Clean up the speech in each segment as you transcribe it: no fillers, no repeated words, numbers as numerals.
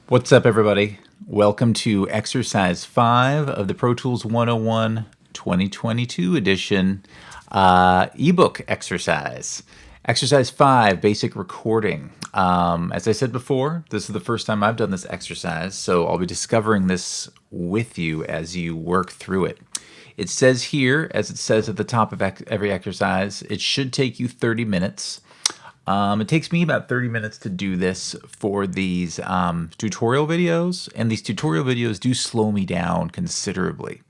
What's up, everybody? Welcome to exercise 5 of the Pro Tools 101 2022 edition ebook exercise. Exercise 5, basic recording. As I said before, this is the first time I've done this exercise, so I'll be discovering this with you as you work through it. It says here, as it says at the top of every exercise, it should take you 30 minutes. It takes me about 30 minutes to do this for these tutorial videos, and these tutorial videos do slow me down considerably.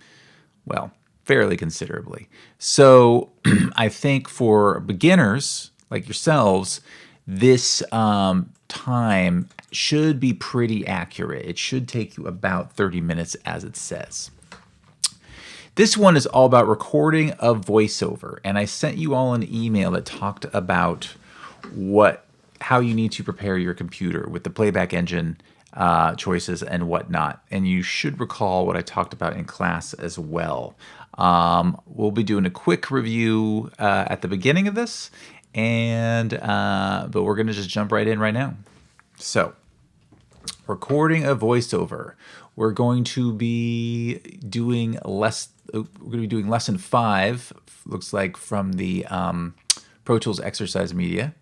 Well, fairly considerably. So I think for beginners like yourselves, this time should be pretty accurate. It should take you about 30 minutes as it says. This one is all about recording of voiceover, and I sent you all an email that talked about how you need to prepare your computer with the playback engine choices and whatnot. And you should recall what I talked about in class as well. We'll be doing a quick review at the beginning of this, but we're going to just jump right in right now. So, recording a voiceover. We're going to be doing lesson 5. Looks like from the Pro Tools exercise media.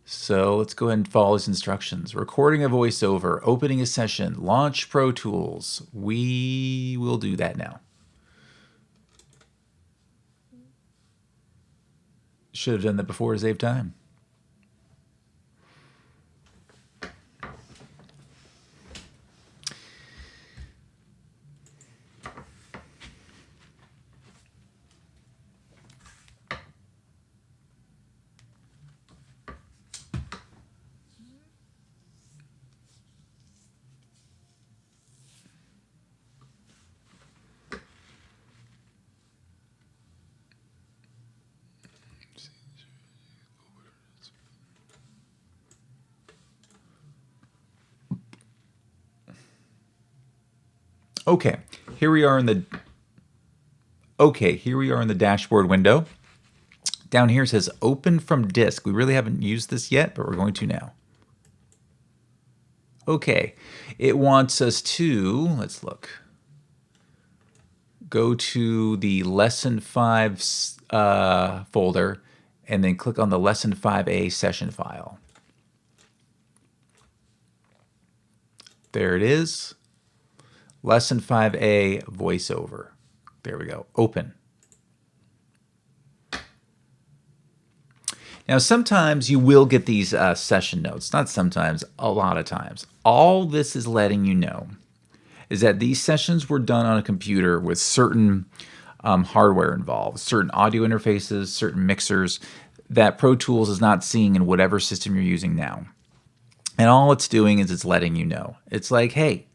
So let's go ahead and follow his instructions. Recording a voiceover, opening a session, launch Pro Tools. We will do that now. Should have done that before to save time. Okay, here we are in the dashboard window. Down here it says open from disk. We really haven't used this yet, but we're going to now. Okay, it wants us to, let's look. Go to the lesson 5 folder and then click on the lesson 5A session file. There it is. Lesson 5A voiceover. There we go. Open. Now, sometimes you will get these session notes. Not sometimes, a lot of times. All this is letting you know is that these sessions were done on a computer with certain hardware involved, certain audio interfaces, certain mixers that Pro Tools is not seeing in whatever system you're using now. And all it's doing is it's letting you know. It's like, hey,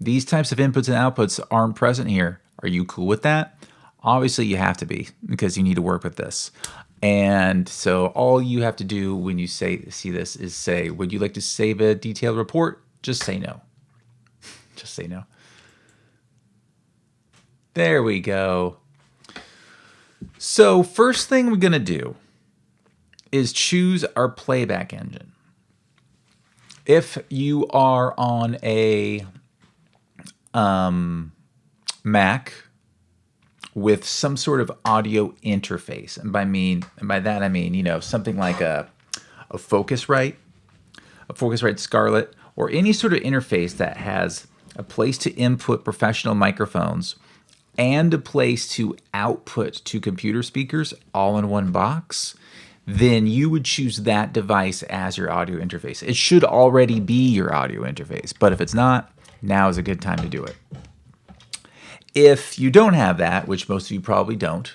these types of inputs and outputs aren't present here. Are you cool with that? Obviously, you have to be because you need to work with this. And so all you have to do when you see this is say, would you like to save a detailed report? Just say no. Just say no. There we go. So first thing we're going to do is choose our playback engine. If you are on a Mac with some sort of audio interface, and by that I mean, you know, something like a Focusrite Scarlett, or any sort of interface that has a place to input professional microphones and a place to output to computer speakers all in one box, then you would choose that device as your audio interface. It should already be your audio interface, but if it's not, now is a good time to do it. If you don't have that, which most of you probably don't,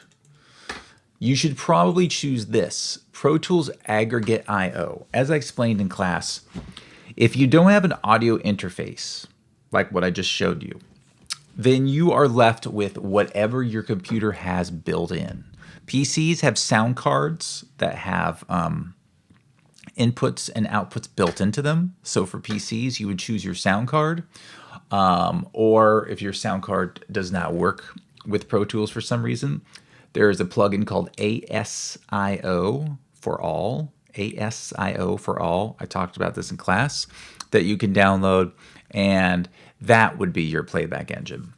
you should probably choose this, Pro Tools Aggregate I/O. As I explained in class, if you don't have an audio interface, like what I just showed you, then you are left with whatever your computer has built in. PCs have sound cards that have inputs and outputs built into them. So for PCs, you would choose your sound card. Or if your sound card does not work with Pro Tools for some reason, there is a plugin called ASIO for all, ASIO for all. I talked about this in class, that you can download, and that would be your playback engine.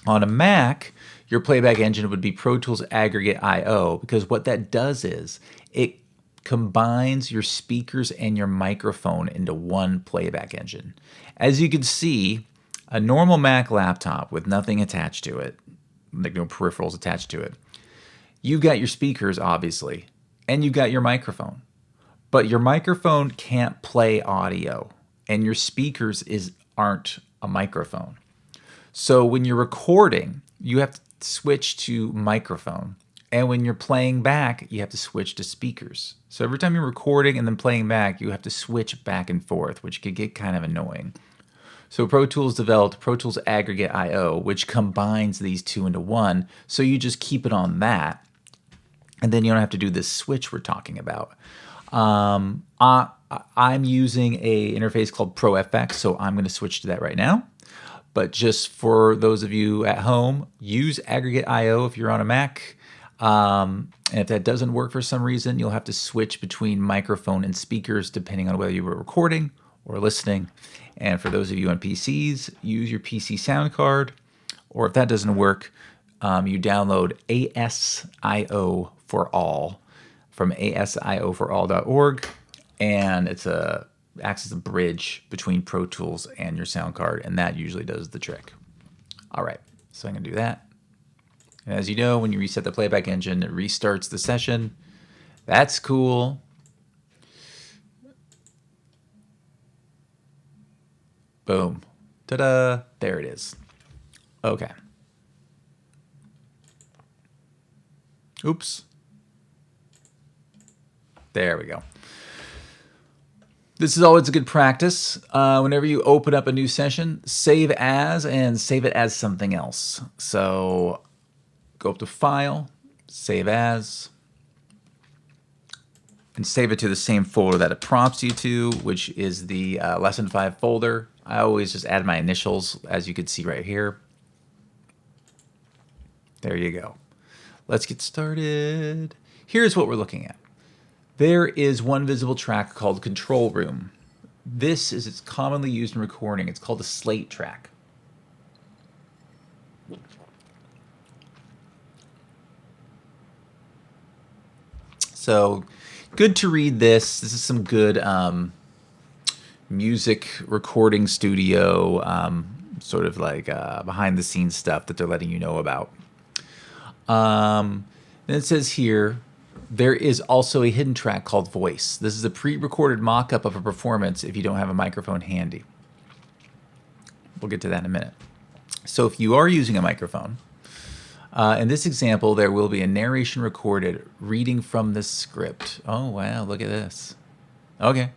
On a Mac, your playback engine would be Pro Tools Aggregate I/O, because what that does is it combines your speakers and your microphone into one playback engine. As you can see, a normal Mac laptop with nothing attached to it, like no peripherals attached to it, you've got your speakers, obviously, and you've got your microphone. But your microphone can't play audio, and your speakers aren't a microphone. So when you're recording, you have to switch to microphone. And when you're playing back, you have to switch to speakers. So every time you're recording and then playing back, you have to switch back and forth, which could get kind of annoying. So Pro Tools developed Pro Tools Aggregate I/O, which combines these two into one. So you just keep it on that, and then you don't have to do this switch we're talking about. I'm using a interface called ProFX, so I'm going to switch to that right now. But just for those of you at home, use Aggregate I/O if you're on a Mac. And if that doesn't work for some reason, you'll have to switch between microphone and speakers depending on whether you were recording or listening. And for those of you on PCs, use your PC sound card. Or if that doesn't work, you download ASIO for all from asioforall.org, and acts as a bridge between Pro Tools and your sound card, and that usually does the trick. All right, so I'm gonna do that. And as you know, when you reset the playback engine, it restarts the session. That's cool. Boom. Ta-da. There it is. Okay. Oops. There we go. This is always a good practice. Whenever you open up a new session, save as and save it as something else. So go up to File, Save As, and save it to the same folder that it prompts you to, which is the Lesson 5 folder. I always just add my initials, as you can see right here. There you go. Let's get started. Here's what we're looking at. There is one visible track called Control Room. It's commonly used in recording. It's called a slate track. So good to read this. This is some good music recording studio, sort of like behind the scenes stuff that they're letting you know about. Then it says here, there is also a hidden track called Voice. This is a pre-recorded mock-up of a performance if you don't have a microphone handy. We'll get to that in a minute. So if you are using a microphone, in this example, there will be a narration recorded reading from the script. Oh, wow, look at this. Okay.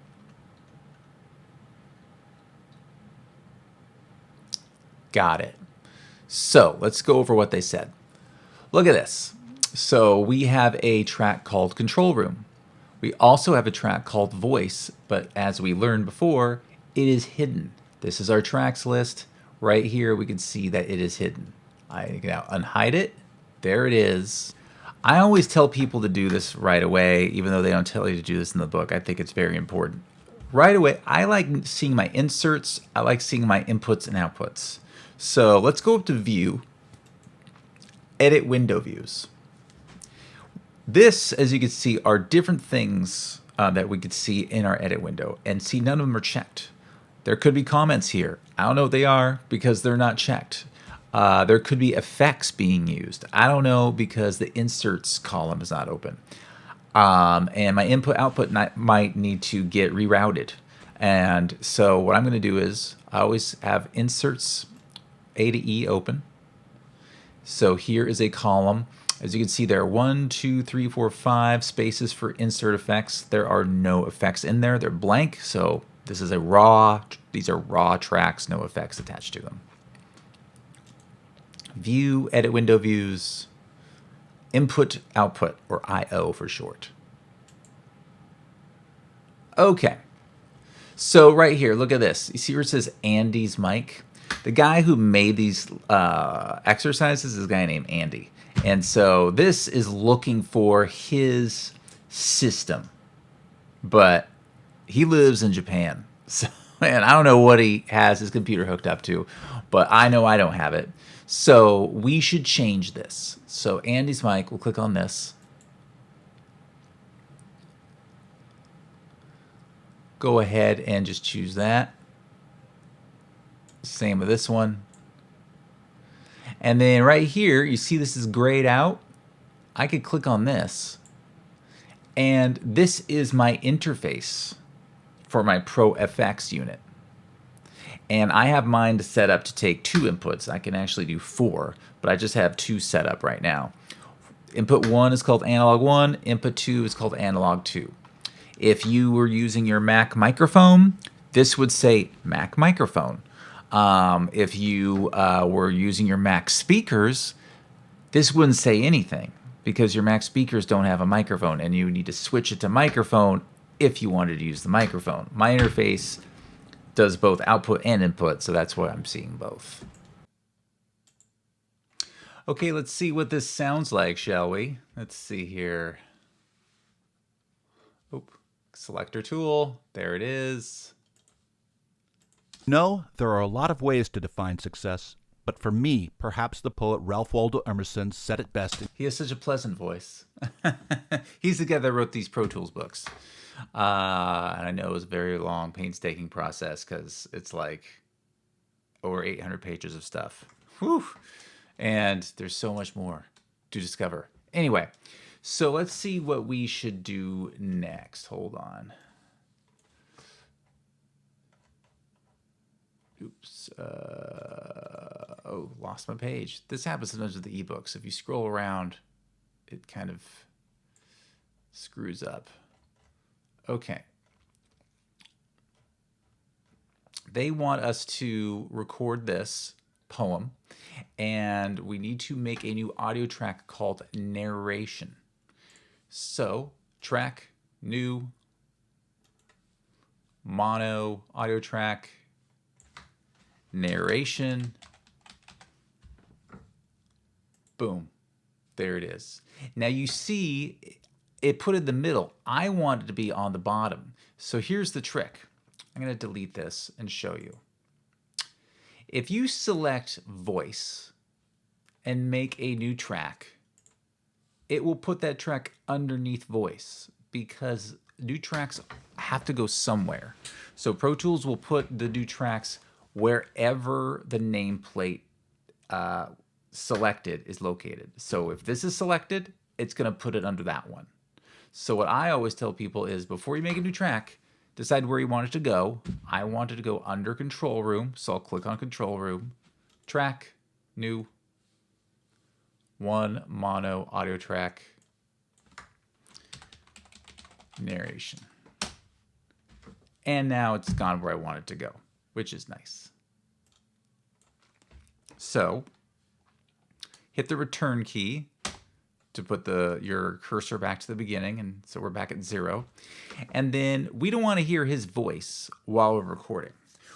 Got it. So let's go over what they said. Look at this. So we have a track called Control Room. We also have a track called Voice, but as we learned before, it is hidden. This is our tracks list. Right here, we can see that it is hidden. I can now unhide it. There it is. I always tell people to do this right away, even though they don't tell you to do this in the book. I think it's very important. Right away, I like seeing my inserts. I like seeing my inputs and outputs. So let's go up to View, Edit Window Views. This, as you can see, are different things that we could see in our edit window, and see none of them are checked. There could be comments here. I don't know what they are because they're not checked. There could be effects being used. I don't know because the inserts column is not open. And my input output might need to get rerouted. And so what I'm going to do is I always have inserts A to E open. So here is a column. As you can see, there are 1, 2, 3, 4, 5 spaces for insert effects. There are no effects in there. They're blank. So this is these are raw tracks, no effects attached to them. View, edit window views, input, output, or I/O for short. Okay. So right here, look at this. You see where it says Andy's mic? The guy who made these exercises is a guy named Andy. And so this is looking for his system. but he lives in Japan. So, and I don't know what he has his computer hooked up to, but I know I don't have it. So we should change this. So Andy's mic, we'll click on this. Go ahead and just choose that. Same with this one. And then right here, you see this is grayed out. I could click on this. And this is my interface for my Pro FX unit. And I have mine set up to take 2 inputs. I can actually do 4, but I just have 2 set up right now. Input 1 is called analog 1. Input 2 is called analog 2. If you were using your Mac microphone, this would say Mac microphone. If you were using your Mac speakers, this wouldn't say anything because your Mac speakers don't have a microphone and you need to switch it to microphone if you wanted to use the microphone. My interface does both output and input, so that's why I'm seeing both. Okay, let's see what this sounds like, shall we? Let's see here. Oop, selector tool, there it is. No, there are a lot of ways to define success, but for me, perhaps the poet Ralph Waldo Emerson said it best. He has such a pleasant voice. He's the guy that wrote these Pro Tools books. And I know it was a very long, painstaking process because it's like over 800 pages of stuff. Whew. And there's so much more to discover. Anyway, so let's see what we should do next. Hold on. Oops. Oh, lost my page. This happens sometimes with the ebooks. If you scroll around, it kind of screws up. Okay. They want us to record this poem, and we need to make a new audio track called narration. So, track, new, mono, audio track, narration. Boom. There it is. Now you see it put in the middle. I want it to be on the bottom. So here's the trick. I'm going to delete this and show you. If you select voice and make a new track, it will put that track underneath voice because new tracks have to go somewhere. So Pro Tools will put the new tracks wherever the nameplate selected is located. So if this is selected, it's going to put it under that one. So what I always tell people is before you make a new track, decide where you want it to go. I want it to go under control room, so I'll click on control room, track, new, one, mono, audio track, narration. And now it's gone where I want it to go, which is nice. So hit the return key to put your cursor back to the beginning, and so we're back at 0. And then we don't want to hear his voice while we're recording.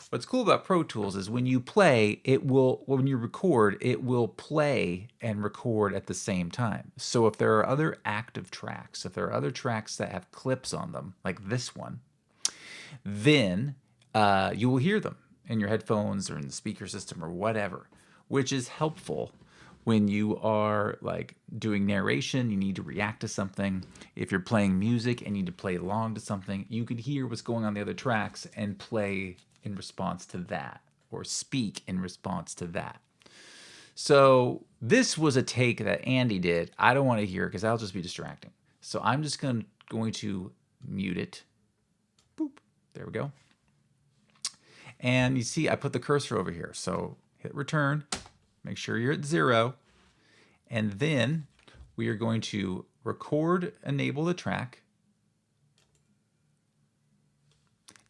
What's cool about Pro Tools is when you play, when you record, it will play and record at the same time. So if there are other active tracks, if there are other tracks that have clips on them, like this one, then you will hear them in your headphones or in the speaker system or whatever, which is helpful when you are like doing narration. You need to react to something. If you're playing music and you need to play along to something, you could hear what's going on the other tracks and play in response to that or speak in response to that. So this was a take that Andy did. I don't want to hear it because that'll just be distracting. So I'm just going to mute it. Boop. There we go. And you see I put the cursor over here. So hit return. Make sure you're at 0. And then we are going to record, enable the track.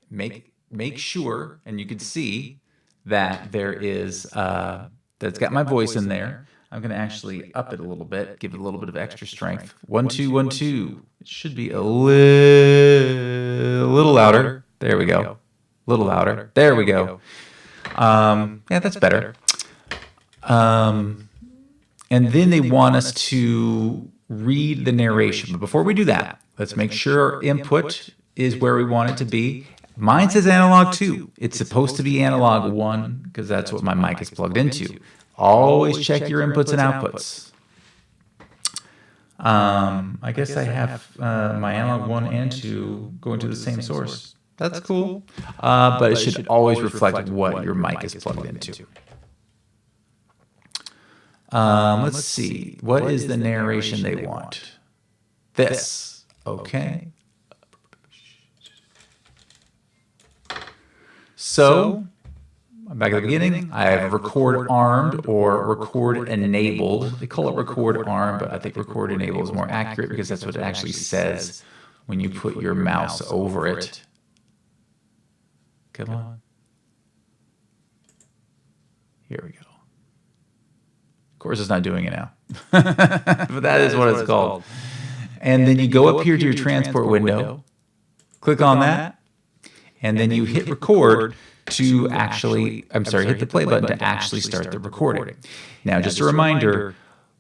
Make sure, and you can see that there is, that's got my voice in there. I'm going to actually up it a little bit, give it a little bit of extra strength. 1, 2, 1, 2. It should be a little louder. There we go. A little louder. There we go. Yeah, that's better. And then they want us to read the narration. But before we do that, let's make sure our input is where we want it to be. Mine says analog 2. It's supposed to be analog 1 because that's what my mic is plugged into. Always check your inputs and outputs. I guess I have my analog 1 and 2 going to the same source. That's cool. But it should always reflect what your mic is plugged into. Let's see. What is the narration they want? This. Okay. So, back at the beginning, I have record armed or record enabled. They call it record armed, but I think record enabled is more accurate because that's what it actually says when you put your mouse over it. Come on. Here we go. Of course, it's not doing it now, but that is what it's called. And then you go up here to your transport window, click on that, and then you hit record to actually, hit the play button to actually start the recording. Now, just a reminder,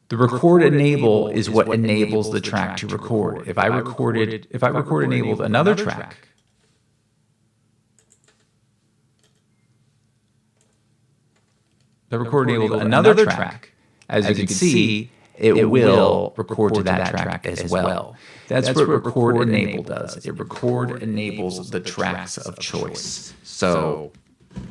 the record enable is what enables the track to record. If I record enabled another track, as you can see, it will record to that track as well. That's what record enable does. It record enables the tracks of choice. So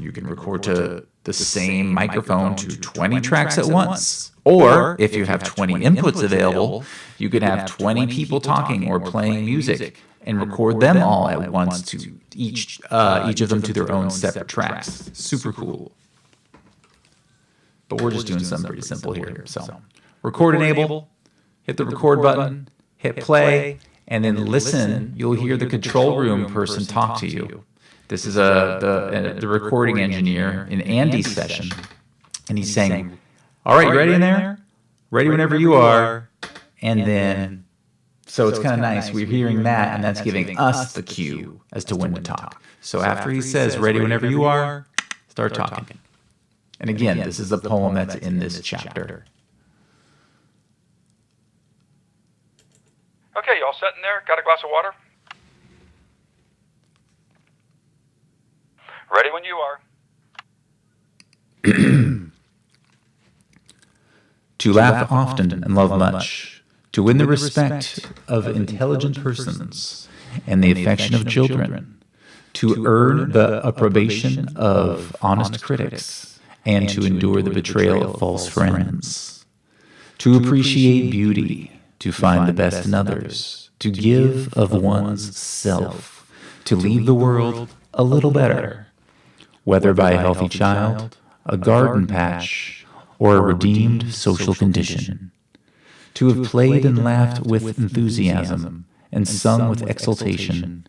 you can record to the same microphone to 20 tracks at once. Or if you have 20 inputs available, you could have 20 people talking or playing music and record them all at once to each of them to their own separate tracks. Super cool. But we're just doing something pretty simple here. So record enable, hit the record button, hit play, and then listen. You'll hear the control room person talk to you. This is the recording engineer in Andy's session. And he's saying, all right, you ready in there? Ready whenever you are. And then, so it's kind of nice. We're hearing that, and that's giving us the cue as to when to talk. So after he says, ready whenever you are, start talking. And again, this is the poem that's in this chapter. Okay, you all set in there? Got a glass of water? Ready when you are. To laugh often and love much, to win the respect of intelligent persons and the affection of children, to earn the approbation of honest critics, and to endure the betrayal of false friends, to appreciate beauty, to find the best in others, to give of one's self, to leave the world a little better, whether by a healthy child, a garden patch, or a redeemed social condition, to have played and laughed with enthusiasm and sung with exultation,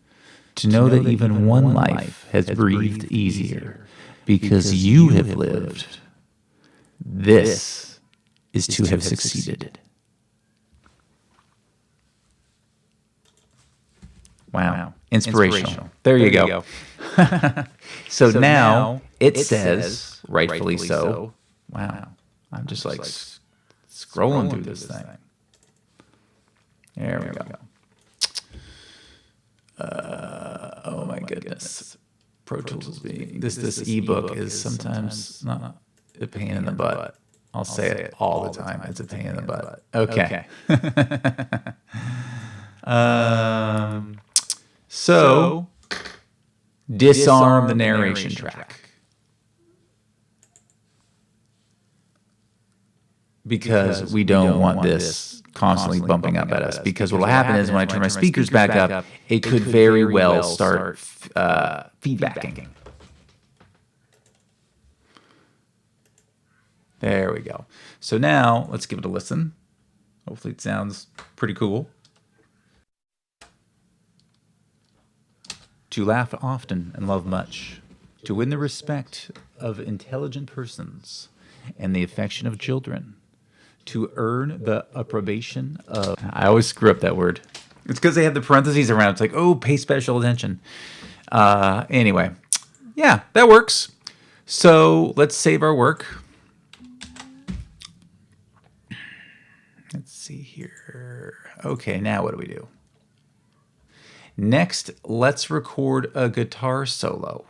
to know that even one life has breathed easier because you have lived. This is to have succeeded. Wow. Inspirational. There you go. So now it says, rightfully so, wow. I'm just like scrolling through this thing. There we go. Oh my goodness. Pro Tools is being this ebook is sometimes not a pain in the butt. I'll say it all the time. It's a pain in the butt. Okay. So disarm the narration track. Because we don't want this constantly bumping up at us. Because what will happen is when I turn my speakers back up, it could very well start feedbacking. There we go. So now let's give it a listen. Hopefully it sounds pretty cool. To laugh often and love much, to win the respect of intelligent persons and the affection of children, to earn the approbation of... I always screw up that word. It's because they have the parentheses around. It's like, oh, pay special attention. Anyway, yeah, that works. So let's save our work. Let's see here. Okay, now what do we do? Next, let's record a guitar solo.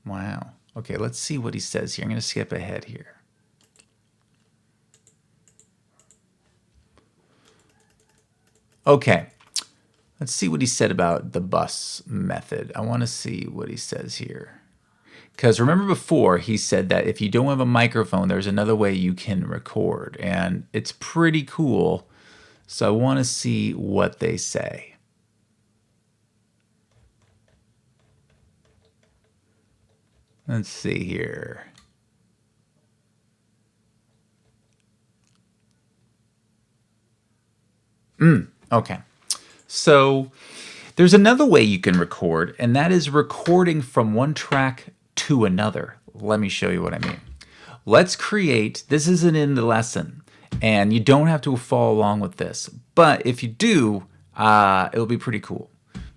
Wow. Okay, let's see what he says here. I'm going to skip ahead here. Okay, let's see what he said about the bus method. I want to see what he says here. Because remember before, he said that if you don't have a microphone, there's another way you can record. And it's pretty cool. So I want to see what they say. Let's see here. Okay. So there's another way you can record, and that is recording from one track to another. Let me show you what I mean. Let's create, this isn't in the lesson, and you don't have to follow along with this, but if you do, it'll be pretty cool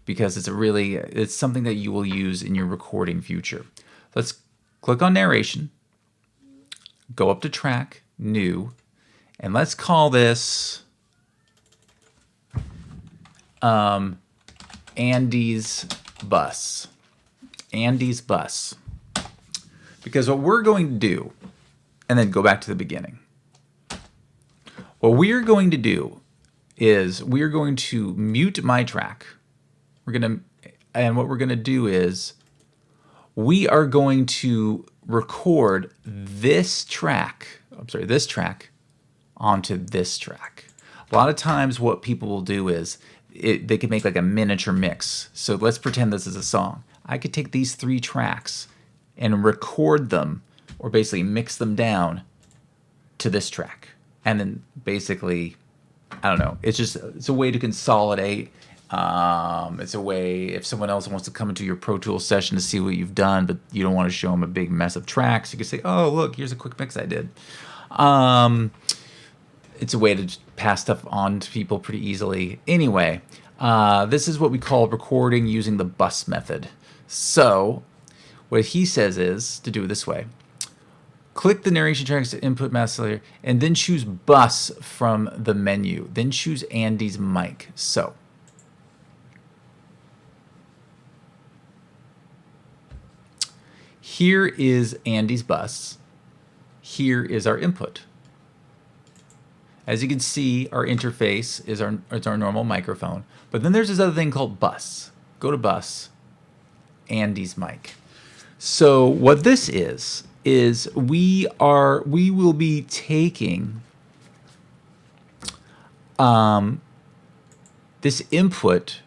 because it's something that you will use in your recording future. Let's click on narration, go up to track, new, and let's call this Andy's bus. Andy's bus. Because what we're going to do, and then go back to the beginning. What we're going to do is we're going to mute my track. And what we're going to do is we are going to record this track onto this track. A lot of times what people will do is they can make like a miniature mix. So let's pretend this is a song. I could take these 3 tracks and record them, or basically mix them down to this track. And then basically, I don't know, it's a way to consolidate. It's a way if someone else wants to come into your Pro Tools session to see what you've done, but you don't want to show them a big mess of tracks, you can say, oh, look, here's a quick mix I did. It's a way to pass stuff on to people pretty easily. Anyway, this is what we call recording using the bus method. So what he says is to do it this way. Click the narration tracks to input master layer, and then choose bus from the menu. Then choose Andy's mic. So here is Andy's bus. Here is our input. As you can see, our interface is our normal microphone. But then there's this other thing called bus. Go to bus, Andy's mic. So what this is we will be taking this input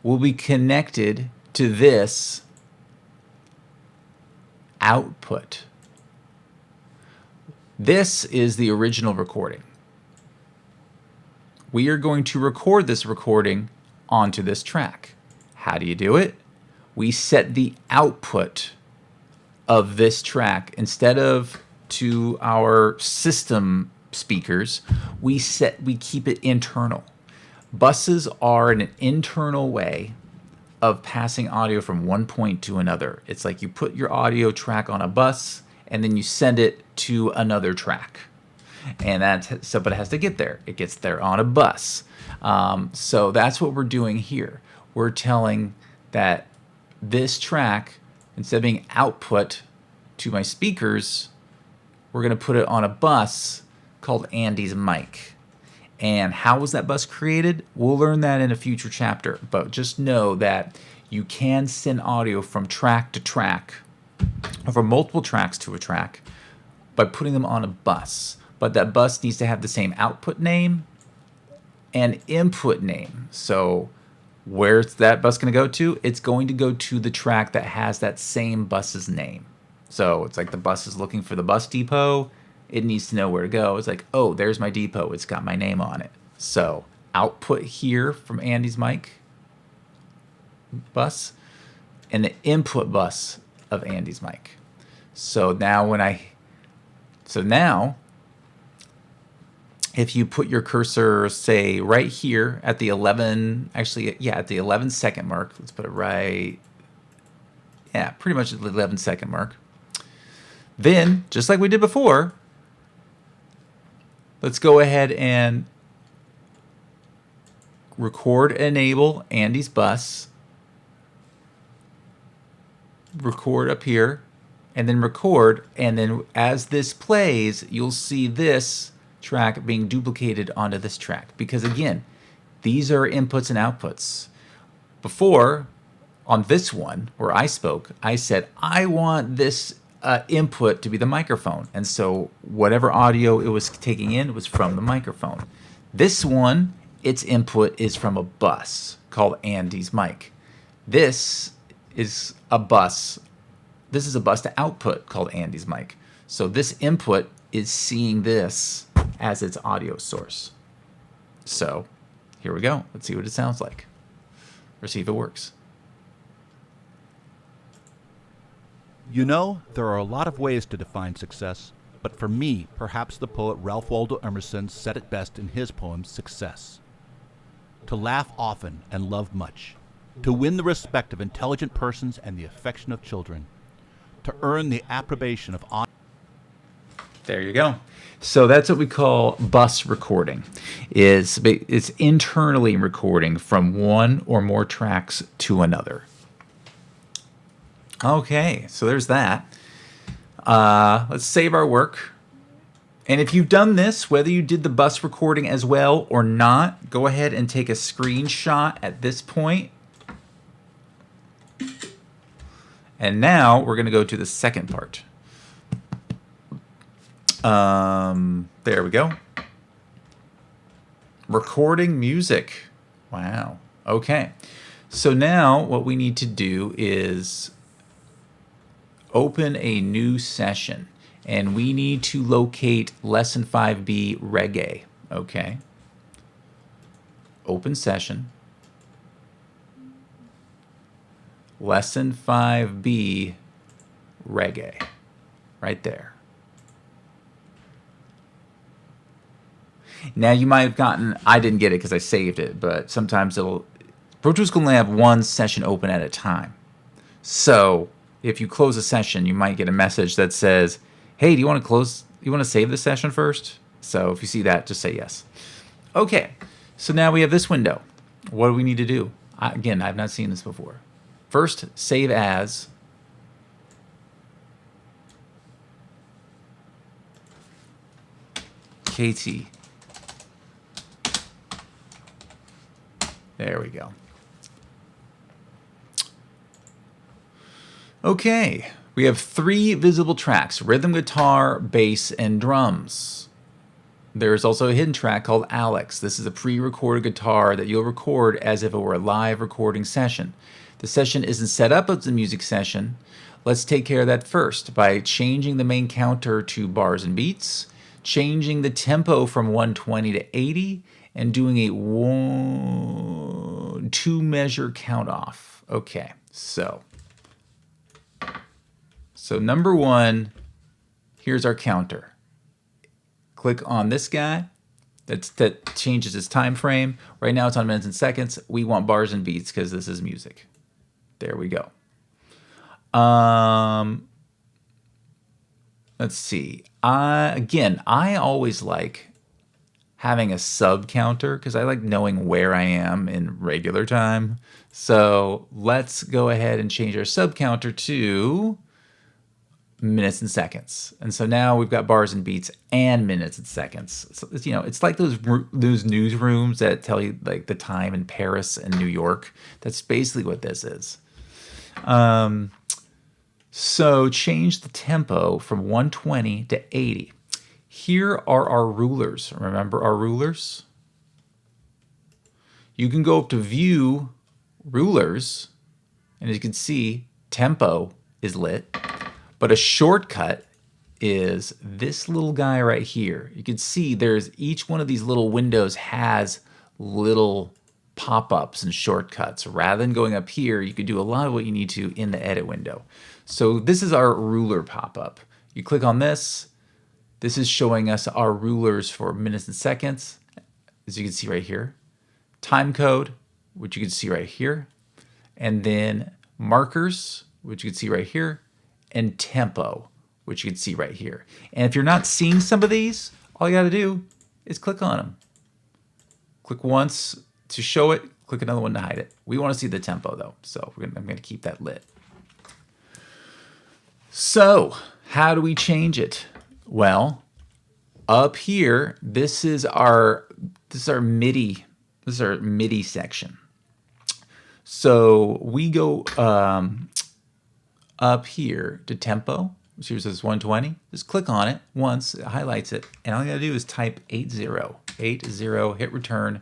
will be connected to this output. This is the original recording. We are going to record this recording onto this track. How do you do it? We set the output of this track, instead of to our system speakers, we keep it internal. Buses are an internal way of passing audio from one point to another. It's like you put your audio track on a bus and then you send it to another track. And but it has to get there. It gets there on a bus. So that's what we're doing here. We're telling that this track, instead of being output to my speakers, we're going to put it on a bus called Andy's mic. And how was that bus created? We'll learn that in a future chapter. But just know that you can send audio from track to track, or from multiple tracks to a track, by putting them on a bus. But that bus needs to have the same output name and input name. So where's that bus going to go to? It's going to go to the track that has that same bus's name. So it's like the bus is looking for the bus depot. It needs to know where to go. It's like, oh, there's my depot. It's got my name on it. So output here from Andy's mic bus, and the input bus of Andy's mic. So now if you put your cursor, say, right here at the 11 second mark, let's put it right, pretty much at the 11 second mark. Then, just like we did before, let's go ahead and record, enable Andy's bus, record up here, and then record, and then as this plays, you'll see this track being duplicated onto this track. Because again, these are inputs and outputs. Before, on this one where I spoke, I said, I want this input to be the microphone. And so whatever audio it was taking in was from the microphone. This one, its input is from a bus called Andy's mic. This is a bus. This is a bus to output called Andy's mic. So this input is seeing this as its audio source. So here we go. Let's see what it sounds like, or see if it works. You know, there are a lot of ways to define success, but for me, perhaps the poet Ralph Waldo Emerson said it best in his poem, Success. To laugh often and love much, to win the respect of intelligent persons and the affection of children, to earn the approbation of honor. There you go. So that's what we call bus recording. It's internally recording from one or more tracks to another. Okay, so there's that. Let's save our work. And if you've done this, whether you did the bus recording as well or not, go ahead and take a screenshot at this point. And now we're going to go to the second part. There we go. Recording music. Wow. Okay. So now what we need to do is open a new session, and we need to locate lesson 5B reggae. Okay. Open session. Lesson 5B reggae. Right there. Now you might have gotten, I didn't get it because I saved it, but sometimes Pro Tools can only have one session open at a time. So if you close a session, you might get a message that says, hey, do you want to save the session first? So if you see that, just say yes. Okay, so now we have this window. What do we need to do? Again, I've not seen this before. First, save as. KT. There we go. Okay, we have 3 visible tracks: rhythm guitar, bass, and drums. There's also a hidden track called Alex. This is a pre-recorded guitar that you'll record as if it were a live recording session. The session isn't set up as a music session. Let's take care of that first by changing the main counter to bars and beats, changing the tempo from 120 to 80, and doing a 2 measure count off. Okay, so number 1, here's our counter. Click on this guy. That changes its time frame. Right now it's on minutes and seconds. We want bars and beats because this is music. There we go. Let's see. I always like having a sub counter because I like knowing where I am in regular time. So let's go ahead and change our sub counter to minutes and seconds. And so now we've got bars and beats and minutes and seconds. So it's like those newsrooms that tell you like the time in Paris and New York. That's basically what this is. So change the tempo from 120 to 80. Here are our rulers. Remember our rulers? You can go up to view rulers, and as you can see, tempo is lit. But a shortcut is this little guy right here. You can see there's each one of these little windows has little pop-ups and shortcuts. Rather than going up here, you could do a lot of what you need to in the edit window. So this is our ruler pop-up. You click on this. This is showing us our rulers for minutes and seconds, as you can see right here. Time code, which you can see right here. And then markers, which you can see right here. And tempo, which you can see right here. And if you're not seeing some of these, all you got to do is click on them. Click once to show it, click another one to hide it. We want to see the tempo though, so I'm going to keep that lit. So how do we change it? Well, up here, this is our MIDI. This is our MIDI section. So we go up here to tempo, which here says 120. Just click on it once, it highlights it, and all you gotta do is type 80, hit return.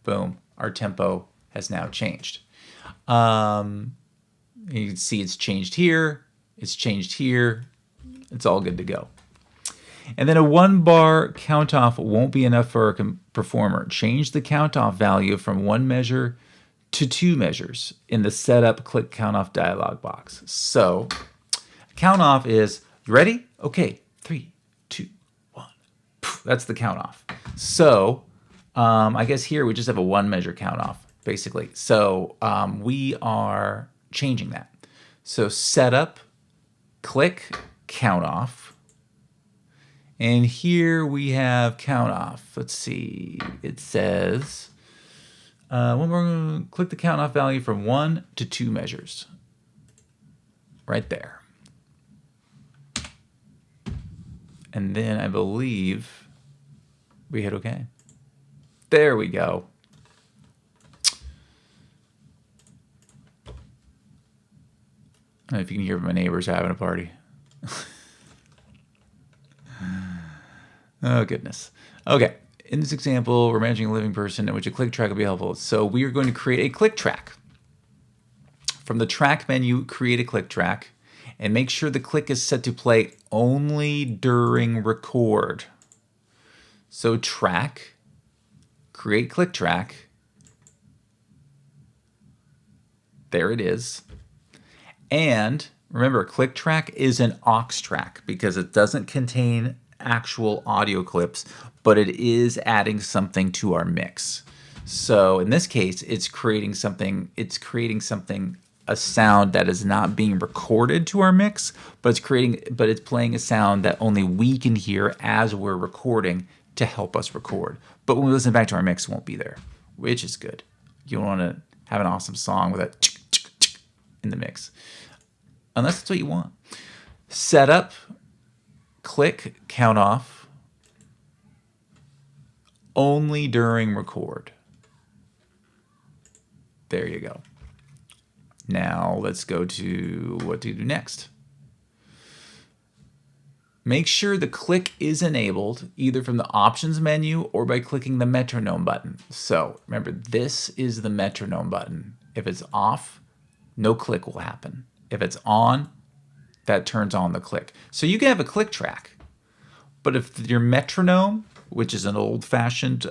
Boom, our tempo has now changed. You can see it's changed here, it's changed here. It's all good to go. And then a 1-bar count off won't be enough for a performer. Change the count off value from 1 measure to 2 measures in the setup click count off dialog box. So count off is, you ready? Okay, 3, 2, 1. That's the count off. So I guess here we just have a 1 measure count off, basically. So we are changing that. So setup, click, count off. And here we have count off. Let's see. It says, when we're going to click the count off value from 1 to 2 measures. Right there. And then I believe we hit OK. There we go. I don't know if you can hear my neighbors having a party. Oh, goodness. Okay. In this example, we're managing a living person in which a click track will be helpful. So we are going to create a click track. From the track menu, create a click track and make sure the click is set to play only during record. So track, create click track. There it is. And remember, click track is an aux track because it doesn't contain actual audio clips, but it is adding something to our mix. So in this case, it's creating something, a sound that is not being recorded to our mix, but it's playing a sound that only we can hear as we're recording to help us record. But when we listen back to our mix, it won't be there, which is good. You want to have an awesome song with that in the mix, unless that's what you want. Setup, click, count off, only during record. There you go. Now let's go to what to do next. Make sure the click is enabled either from the options menu or by clicking the metronome button. So remember, this is the metronome button. If it's off, no click will happen. If it's on, that turns on the click. So you can have a click track, but if your metronome, which is an old-fashioned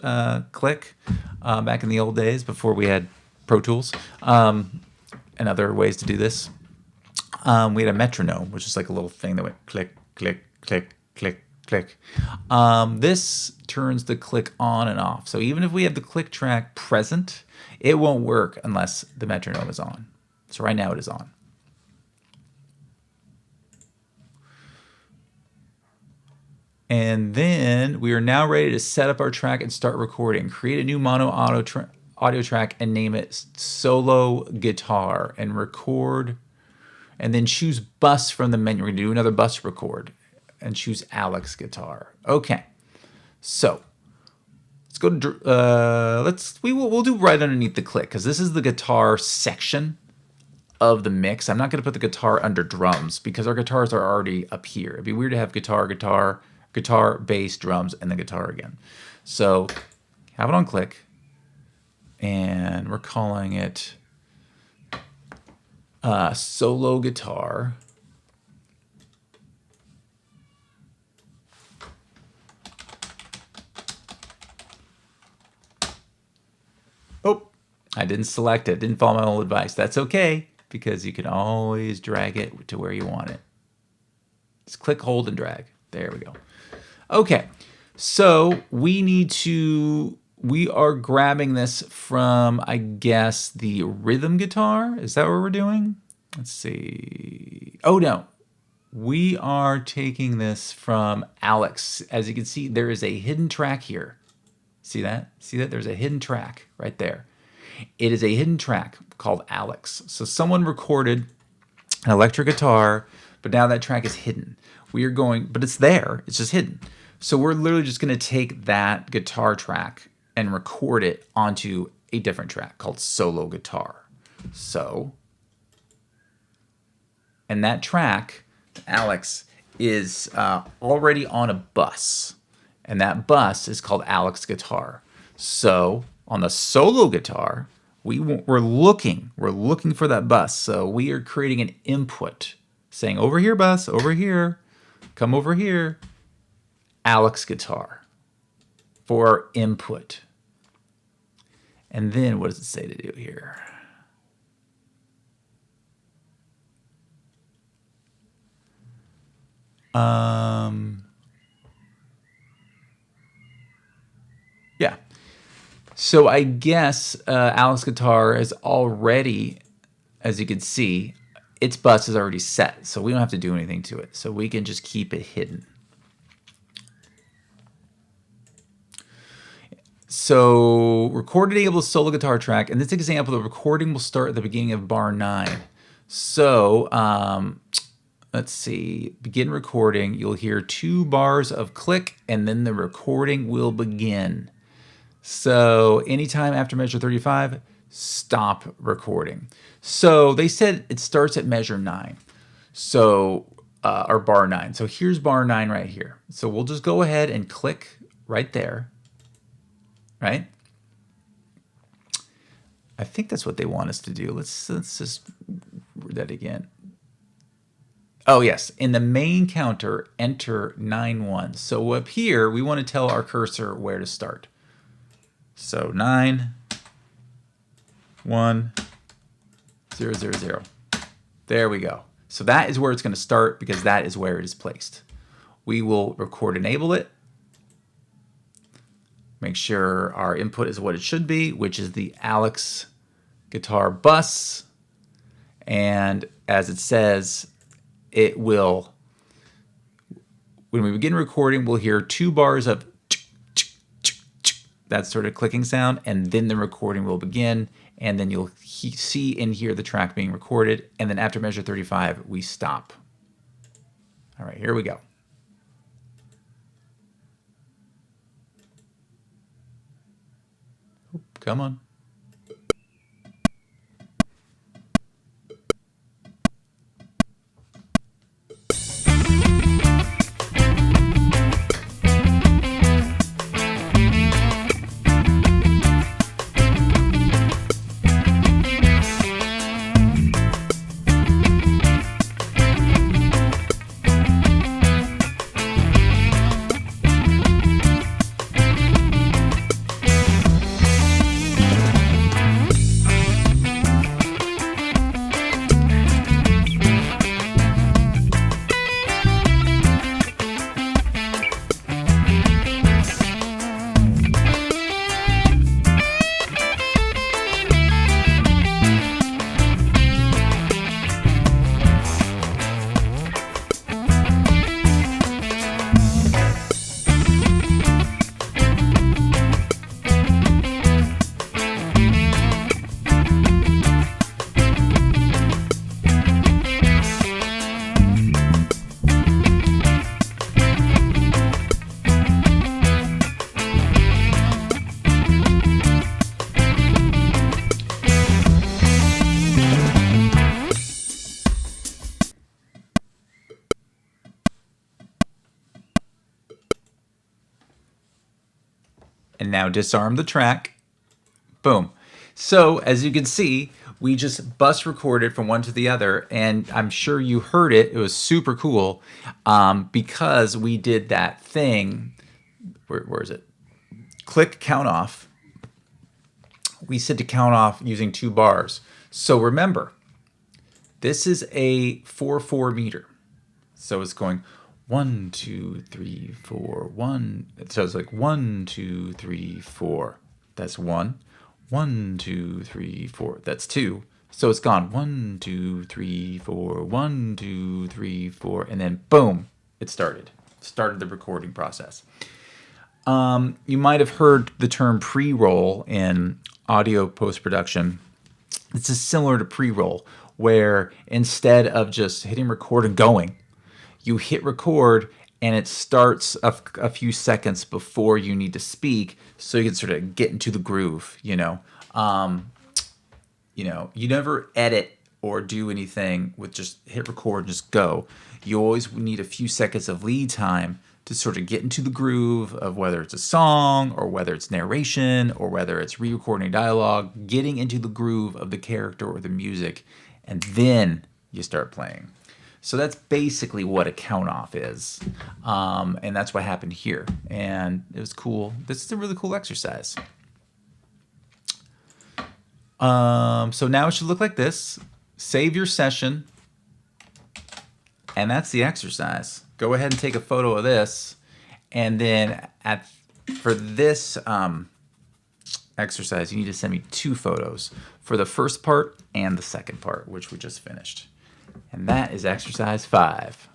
click back in the old days before we had Pro Tools and other ways to do this, we had a metronome, which is like a little thing that went click, click, click, click, click. This turns the click on and off. So even if we have the click track present, it won't work unless the metronome is on. So right now it is on. And then we are now ready to set up our track and start recording. Create a new mono audio track and name it Solo Guitar and record. And then choose bus from the menu. We're going to do another bus record and choose Alex Guitar. Okay. So let's go to, we'll do right underneath the click because this is the guitar section of the mix. I'm not going to put the guitar under drums because our guitars are already up here. It'd be weird to have guitar, bass, drums, and the guitar again. So have it on click, and we're calling it Solo Guitar. Oh, I didn't select it. Didn't follow my old advice. That's okay, because you can always drag it to where you want it. Just click, hold, and drag. There we go. Okay, so we are grabbing this from, I guess, the rhythm guitar. Is that what we're doing? Let's see. Oh, no. We are taking this from Alex. As you can see, there is a hidden track here See that? See that? There's a hidden track right there. It is a hidden track called LACC. So someone recorded an electric guitar, but now that track is hidden. We are going, but it's there. It's just hidden. So we're literally just going to take that guitar track and record it onto a different track called solo guitar. So, and that track, LACC, is already on a bus. And that bus is called LACC guitar. So on the solo guitar, we're looking for that bus. So we are creating an input saying, over here, bus, over here, come over here, LACC guitar for our input. And then what does it say to do here? Yeah. So I guess LACC guitar is already, as you can see, its bus is already set. So we don't have to do anything to it. So we can just keep it hidden. So record enables solo guitar track. In this example, the recording will start at the beginning of bar 9. So let's see, begin recording. You'll hear 2 bars of click and then the recording will begin. So anytime after measure 35, stop recording. So they said it starts at measure 9. So, or bar 9. So here's bar 9 right here. So we'll just go ahead and click right there. Right? I think that's what they want us to do. Let's just read that again. Oh yes, in the main counter, enter 9-1. So up here, we want to tell our cursor where to start. So 9, 1, 0, 0, 0. There we go. So that is where it's going to start because that is where it is placed. We will record enable it. Make sure our input is what it should be, which is the LACC guitar bus. And as it says, it will, when we begin recording, we'll hear 2 bars of that sort of clicking sound, and then the recording will begin, and then you'll see and hear the track being recorded, and then after measure 35, we stop. All right, here we go. Come on. And now disarm the track. Boom. So as you can see, we just bus recorded from one to the other, and I'm sure you heard it. It was super cool because we did that thing. Where is it? Click count off. We said to count off using 2 bars. So remember, this is a 4/4 meter. So it's going 1, 2, 3, 4, 1. So it's like 1, 2, 3, 4. That's 1. 1, 2, 3, 4. That's 2. So it's gone 1, 2, 3, 4, 1, 2, 3, 4, and then boom, it started. Started the recording process. You might have heard the term pre-roll in audio post-production. This is similar to pre-roll, where instead of just hitting record and going, you hit record and it starts a few seconds before you need to speak, so you can sort of get into the groove. You never edit or do anything with just hit record and just go. You always need a few seconds of lead time to sort of get into the groove of whether it's a song or whether it's narration or whether it's re-recording dialogue, getting into the groove of the character or the music, and then you start playing. So that's basically what a count off is. And that's what happened here. And it was cool. This is a really cool exercise. So now it should look like this. Save your session. And that's the exercise. Go ahead and take a photo of this. And then for this exercise, you need to send me 2 photos for the first part and the second part, which we just finished. And that is exercise 5.